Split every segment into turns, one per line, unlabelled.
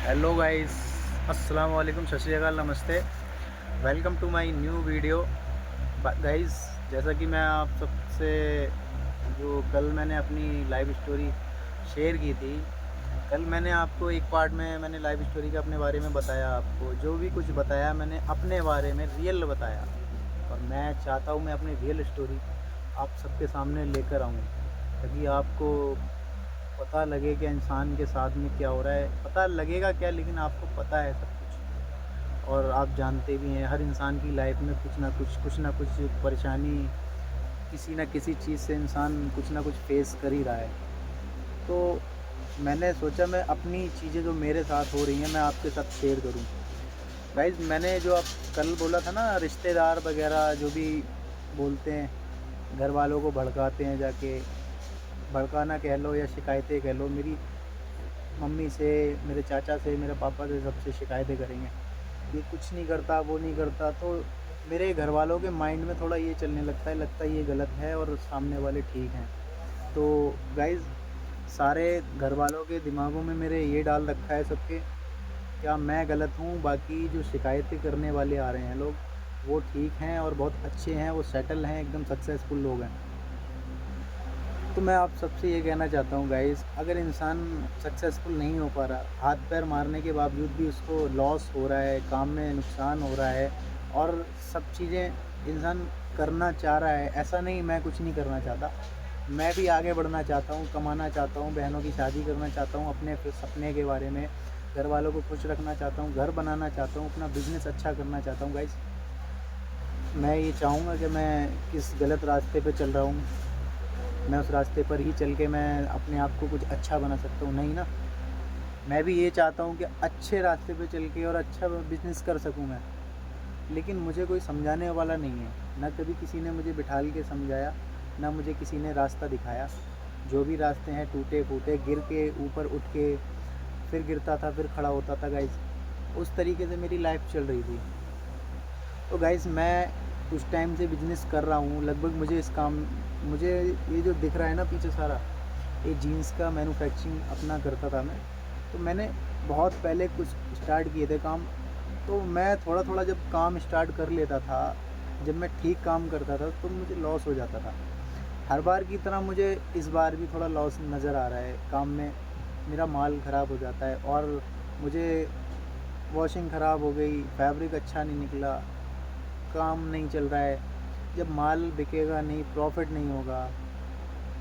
Hello guys, अस्सलाम वालेकुम, सत श्री अकाल, नमस्ते। Welcome to my new video. Guys, जैसा कि मैं आप सबसे जो कल मैंने अपनी लाइव स्टोरी शेयर की थी, कल मैंने आपको एक पार्ट में मैंने लाइव स्टोरी का अपने बारे में बताया। आपको जो भी कुछ बताया मैंने अपने बारे में रियल बताया, और मैं चाहता हूँ मैं अपनी रियल स्टोरी आप सबके सामने लेकर आऊँ, ताकि आपको पता लगे कि इंसान के साथ में क्या हो रहा है। पता लगेगा क्या, लेकिन आपको पता है सब कुछ, और आप जानते भी हैं हर इंसान की लाइफ में कुछ ना कुछ परेशानी, किसी न किसी चीज़ से इंसान कुछ ना कुछ फेस कर ही रहा है। तो मैंने सोचा मैं अपनी चीज़ें जो मेरे साथ हो रही हैं मैं आपके साथ शेयर करूं। गाइज़, मैंने जो आप कल बोला था ना, रिश्तेदार वगैरह जो भी बोलते हैं, घर वालों को भड़काते हैं, जाके भड़काना कह लो या शिकायतें कह लो, मेरी मम्मी से, मेरे चाचा से, मेरे पापा से, सबसे शिकायतें करेंगे, ये कुछ नहीं करता, वो नहीं करता। तो मेरे घर वालों के माइंड में थोड़ा ये चलने लगता है ये गलत है और सामने वाले ठीक हैं। तो गाइज़, सारे घर वालों के दिमागों में मेरे ये डाल रखा है सबके, क्या मैं गलत हूँ, बाकी जो शिकायतें करने वाले आ रहे हैं लोग वो ठीक हैं और बहुत अच्छे हैं, वो सेटल हैं, एकदम सक्सेसफुल लोग हैं। तो मैं आप सबसे ये कहना चाहता हूँ गाइस, अगर इंसान सक्सेसफुल नहीं हो पा रहा, हाथ पैर मारने के बावजूद भी उसको लॉस हो रहा है, काम में नुकसान हो रहा है, और सब चीज़ें इंसान करना चाह रहा है, ऐसा नहीं मैं कुछ नहीं करना चाहता, मैं भी आगे बढ़ना चाहता हूँ, कमाना चाहता हूँ, बहनों की शादी करना चाहता हूँ, अपने सपने के बारे में घर वालों को खुश रखना चाहता हूँ, घर बनाना चाहता हूँ, अपना बिज़नेस अच्छा करना चाहता हूँ। गाइस, मैं ये चाहूँगा कि मैं किस गलत रास्ते पे चल रहा हूँ, मैं उस रास्ते पर ही चल के मैं अपने आप को कुछ अच्छा बना सकता हूँ, नहीं ना। मैं भी ये चाहता हूँ कि अच्छे रास्ते पे चल के और अच्छा बिज़नेस कर सकूँ मैं, लेकिन मुझे कोई समझाने वाला नहीं है, ना कभी किसी ने मुझे बिठाल के समझाया, ना मुझे किसी ने रास्ता दिखाया। जो भी रास्ते हैं टूटे फूटे, गिर के ऊपर उठ के फिर गिरता था, फिर खड़ा होता था गाइज़, उस तरीके से मेरी लाइफ चल रही थी। तो गाइज़, मैं कुछ टाइम से बिज़नेस कर रहा हूँ, लगभग मुझे इस काम, मुझे ये जो दिख रहा है ना पीछे सारा, ये जीन्स का मैन्युफैक्चरिंग अपना करता था मैं। तो मैंने बहुत पहले कुछ स्टार्ट किए थे काम। तो मैं थोड़ा थोड़ा जब काम स्टार्ट कर लेता था, जब मैं ठीक काम करता था तो मुझे लॉस हो जाता था। हर बार की तरह मुझे इस बार भी थोड़ा लॉस नज़र आ रहा है काम में, मेरा माल ख़राब हो जाता है, और मुझे वॉशिंग ख़राब हो गई, फैब्रिक अच्छा नहीं निकला, काम नहीं चल रहा है। जब माल बिकेगा नहीं, प्रॉफिट नहीं होगा,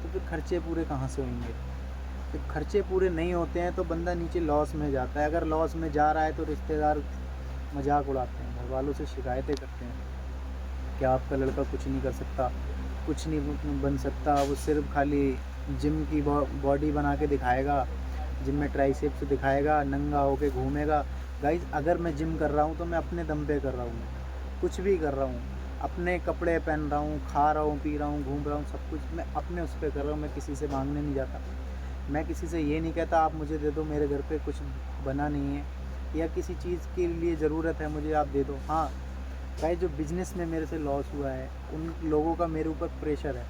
तो फिर खर्चे पूरे कहाँ से होंगे। जब खर्चे पूरे नहीं होते हैं तो बंदा नीचे लॉस में जाता है। अगर लॉस में जा रहा है तो रिश्तेदार मजाक उड़ाते हैं, घर वालों से शिकायतें करते हैं कि आपका लड़का कुछ नहीं कर सकता, कुछ नहीं बन सकता, वो सिर्फ खाली जिम की बॉडी बना के दिखाएगा, जिम में ट्राइसेप्स दिखाएगा, नंगा होके घूमेगा। गाइज, अगर मैं जिम कर रहा हूँ तो मैं अपने दम पे कर रहा हूँ, कुछ भी कर रहा हूँ, अपने कपड़े पहन रहा हूँ, खा रहा हूँ, पी रहा हूँ, घूम रहा हूँ, सब कुछ मैं अपने उस पर कर रहा हूँ, मैं किसी से मांगने नहीं जाता। मैं किसी से ये नहीं कहता आप मुझे दे दो, मेरे घर पे कुछ बना नहीं है, या किसी चीज़ के लिए ज़रूरत है मुझे, आप दे दो। हाँ भाई, जो बिज़नेस में मेरे से लॉस हुआ है, उन लोगों का मेरे ऊपर प्रेशर है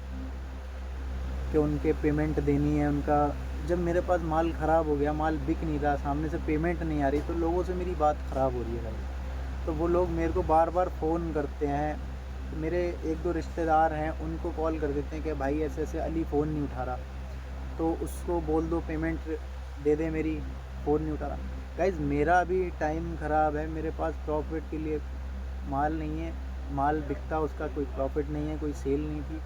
कि उनके पेमेंट देनी है उनका। जब मेरे पास माल ख़राब हो गया, माल बिक नहीं रहा, सामने से पेमेंट नहीं आ रही, तो लोगों से मेरी बात ख़राब हो रही है भाई। तो वो लोग मेरे को बार बार फ़ोन करते हैं। तो मेरे एक दो रिश्तेदार हैं, उनको कॉल कर देते हैं कि भाई ऐसे ऐसे अली फ़ोन नहीं उठा रहा, तो उसको बोल दो पेमेंट दे दे मेरी, फ़ोन नहीं उठा रहा। गाइज़, मेरा भी टाइम ख़राब है, मेरे पास प्रॉफिट के लिए माल नहीं है, माल बिकता उसका कोई प्रॉफिट नहीं है, कोई सेल नहीं थी।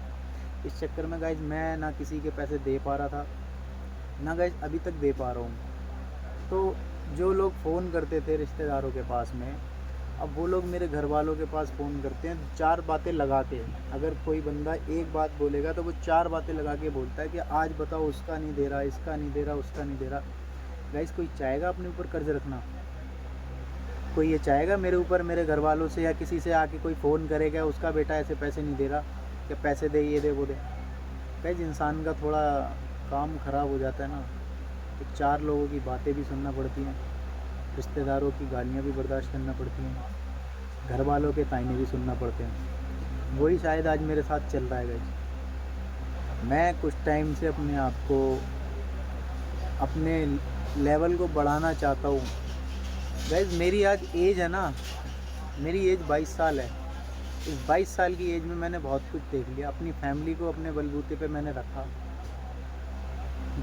इस चक्कर में गाइज़ मैं ना किसी के पैसे दे पा रहा था, ना गाइज़ अभी तक दे पा रहा हूँ। तो जो लोग फ़ोन करते थे रिश्तेदारों के पास में, अब वो लोग मेरे घर वालों के पास फ़ोन करते हैं, चार बातें लगा के। अगर कोई बंदा एक बात बोलेगा तो वो चार बातें लगा के बोलता है कि आज बताओ, उसका नहीं दे रहा, इसका नहीं दे रहा, उसका नहीं दे रहा। गाइज़, कोई चाहेगा अपने ऊपर कर्ज़ रखना? कोई ये चाहेगा मेरे ऊपर, मेरे घर वालों से या किसी से आके कोई फ़ोन करेगा उसका बेटा ऐसे पैसे नहीं दे रहा, कि पैसे दे, ये दे, वो दे। गाइस, इंसान का थोड़ा काम ख़राब हो जाता है ना, तो चार लोगों की बातें भी सुनना पड़ती हैं, रिश्तेदारों की गालियाँ भी बर्दाश्त करना पड़ती हैं, घर वालों के ताने भी सुनना पड़ते हैं। वही शायद आज मेरे साथ चल रहा है गाइस। मैं कुछ टाइम से अपने आप को, अपने लेवल को बढ़ाना चाहता हूँ, गाइस मेरी आज एज है ना, मेरी एज 22 साल है। इस 22 साल की एज में मैंने बहुत कुछ देख लिया। अपनी फैमिली को अपने बलबूते पे मैंने रखा।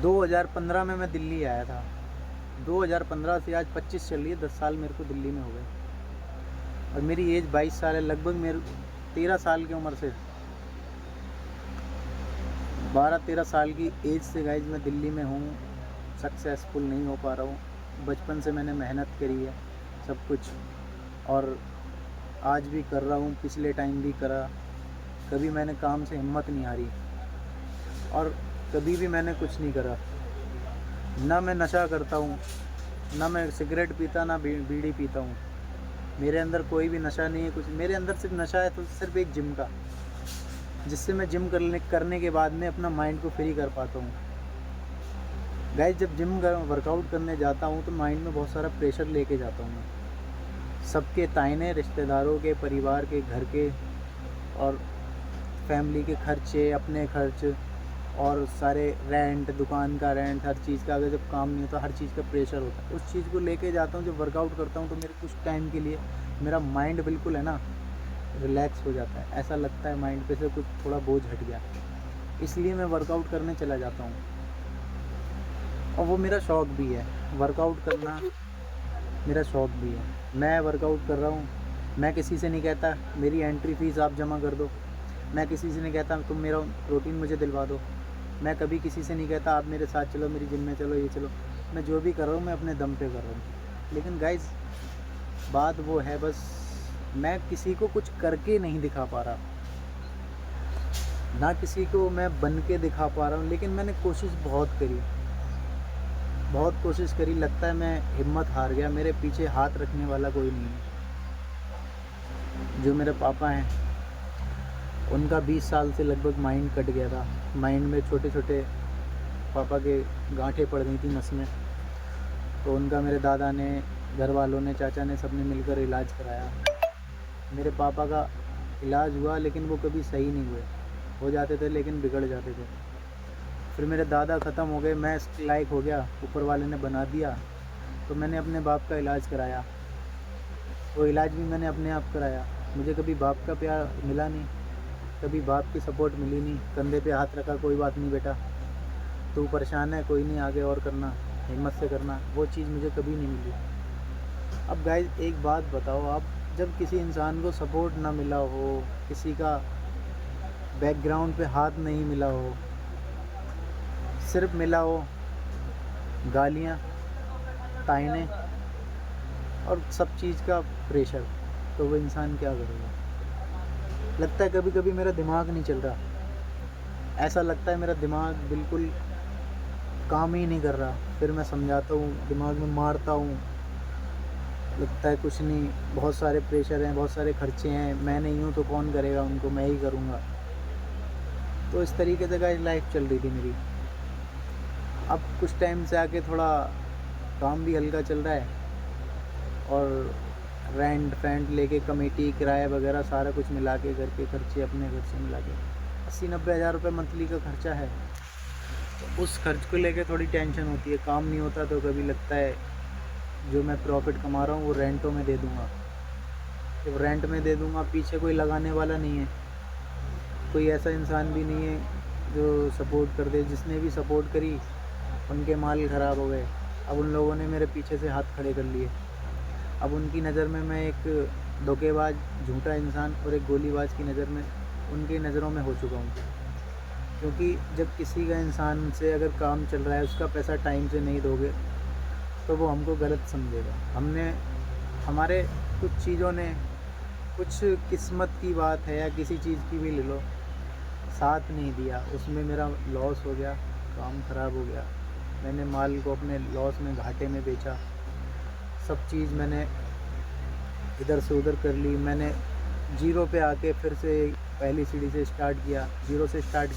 2015 में मैं दिल्ली आया था। 2015 से आज 25 चल रही है, 10 साल मेरे को दिल्ली में हो गए और मेरी एज 22 साल है। लगभग मेरे 13 साल की उम्र से 12-13 साल की एज से गाइज मैं दिल्ली में हूँ। सक्सेसफुल नहीं हो पा रहा हूँ। बचपन से मैंने मेहनत करी है सब कुछ, और आज भी कर रहा हूँ, पिछले टाइम भी करा। कभी मैंने काम से हिम्मत नहीं हारी और कभी भी मैंने कुछ नहीं करा। ना मैं नशा करता हूँ, ना मैं सिगरेट पीता, ना बीड़ी पीता हूँ। मेरे अंदर कोई भी नशा नहीं है कुछ। मेरे अंदर सिर्फ नशा है तो सिर्फ एक जिम का, जिससे मैं जिम करने के बाद में अपना माइंड को फ्री कर पाता हूँ। गाइस जब जिम वर्कआउट करने जाता हूँ तो माइंड में बहुत सारा प्रेशर लेके जाता हूँ मैं। सबके तायने, रिश्तेदारों के, परिवार के, घर के और फैमिली के खर्चे, अपने खर्च और सारे रेंट, दुकान का रेंट, हर चीज़ का। अगर जब काम नहीं होता हर चीज़ का प्रेशर होता है। उस चीज़ को लेके जाता हूँ। जब वर्कआउट करता हूँ तो मेरे कुछ टाइम के लिए मेरा माइंड बिल्कुल है ना रिलैक्स हो जाता है। ऐसा लगता है माइंड पे से कुछ थोड़ा बोझ हट गया, इसलिए मैं वर्कआउट करने चला जाता हूँ। और वो मेरा शौक़ भी है, वर्कआउट करना मेरा शौक़ भी है। मैं वर्कआउट कर रहा हूँ। मैं किसी से नहीं कहता मेरी एंट्री फ़ीस आप जमा कर दो। मैं किसी से नहीं कहता तुम मेरा प्रोटीन मुझे दिलवा दो। मैं कभी किसी से नहीं कहता आप मेरे साथ चलो, मेरी जिम में चलो, ये चलो। मैं जो भी कर रहा हूँ मैं अपने दम पे कर रहा हूँ। लेकिन गाइस बात वो है, बस मैं किसी को कुछ करके नहीं दिखा पा रहा, ना किसी को मैं बन के दिखा पा रहा हूँ। लेकिन मैंने कोशिश बहुत करी, बहुत कोशिश करी। लगता है मैं हिम्मत हार गया। मेरे पीछे हाथ रखने वाला कोई नहीं है। जो मेरे पापा हैं उनका 20 साल से लगभग माइंड कट गया था। माइंड में छोटे छोटे पापा के गांठें पड़ गई थी नस में। तो उनका मेरे दादा ने, घर वालों ने, चाचा ने, सबने मिलकर इलाज कराया। मेरे पापा का इलाज हुआ लेकिन वो कभी सही नहीं हुए। हो जाते थे लेकिन बिगड़ जाते थे। फिर मेरे दादा ख़त्म हो गए, मैं इसके लायक हो गया, ऊपर वाले ने बना दिया। तो मैंने अपने बाप का इलाज कराया। वो इलाज भी मैंने अपने आप कराया। मुझे कभी बाप का प्यार मिला नहीं, कभी बाप की सपोर्ट मिली नहीं। कंधे पे हाथ रखा, कोई बात नहीं बेटा, तू परेशान है, कोई नहीं, आगे और करना, हिम्मत से करना, वो चीज़ मुझे कभी नहीं मिली। अब गाइस एक बात बताओ आप, जब किसी इंसान को सपोर्ट ना मिला हो, किसी का बैकग्राउंड पे हाथ नहीं मिला हो, सिर्फ मिला हो गालियाँ, ताने और सब चीज़ का प्रेशर, तो वो इंसान क्या करेगा। लगता है कभी कभी मेरा दिमाग नहीं चल रहा। ऐसा लगता है मेरा दिमाग बिल्कुल काम ही नहीं कर रहा। फिर मैं समझाता हूँ, दिमाग में मारता हूँ। लगता है कुछ नहीं, बहुत सारे प्रेशर हैं, बहुत सारे खर्चे हैं, मैं नहीं हूँ तो कौन करेगा उनको, मैं ही करूँगा। तो इस तरीके से गाइस लाइफ चल रही थी मेरी। अब कुछ टाइम से आके थोड़ा काम भी हल्का चल रहा है और रेंट फेंट लेके, कमेटी, किराया वगैरह सारा कुछ मिला के, घर के खर्चे, अपने घर से मिला के 80-90 हज़ार रुपये मंथली का खर्चा है। तो उस खर्च को लेके थोड़ी टेंशन होती है। काम नहीं होता तो कभी लगता है जो मैं प्रॉफिट कमा रहा हूँ वो रेंटों में दे दूँगा। जब रेंट में दे दूँगा, पीछे कोई लगाने वाला नहीं है, कोई ऐसा इंसान भी नहीं है जो सपोर्ट कर दे। जिसने भी सपोर्ट करी उनके माल ख़राब हो गए। अब उन लोगों ने मेरे पीछे से हाथ खड़े कर लिए। अब उनकी नज़र में मैं एक धोखेबाज, झूठा इंसान और एक गोलीबाज की नज़र में, उनकी नज़रों में हो चुका हूँ। क्योंकि जब किसी का इंसान से अगर काम चल रहा है, उसका पैसा टाइम से नहीं दोगे तो वो हमको गलत समझेगा। हमारे कुछ चीज़ों ने, कुछ किस्मत की बात है या किसी चीज़ की भी ले लो, साथ नहीं दिया। उसमें मेरा लॉस हो गया, काम ख़राब हो गया। मैंने माल को अपने लॉस में, घाटे में बेचा। सब चीज़ मैंने इधर से उधर कर ली। मैंने जीरो पे आके फिर से पहली सीढ़ी से स्टार्ट किया, जीरो से स्टार्ट किया।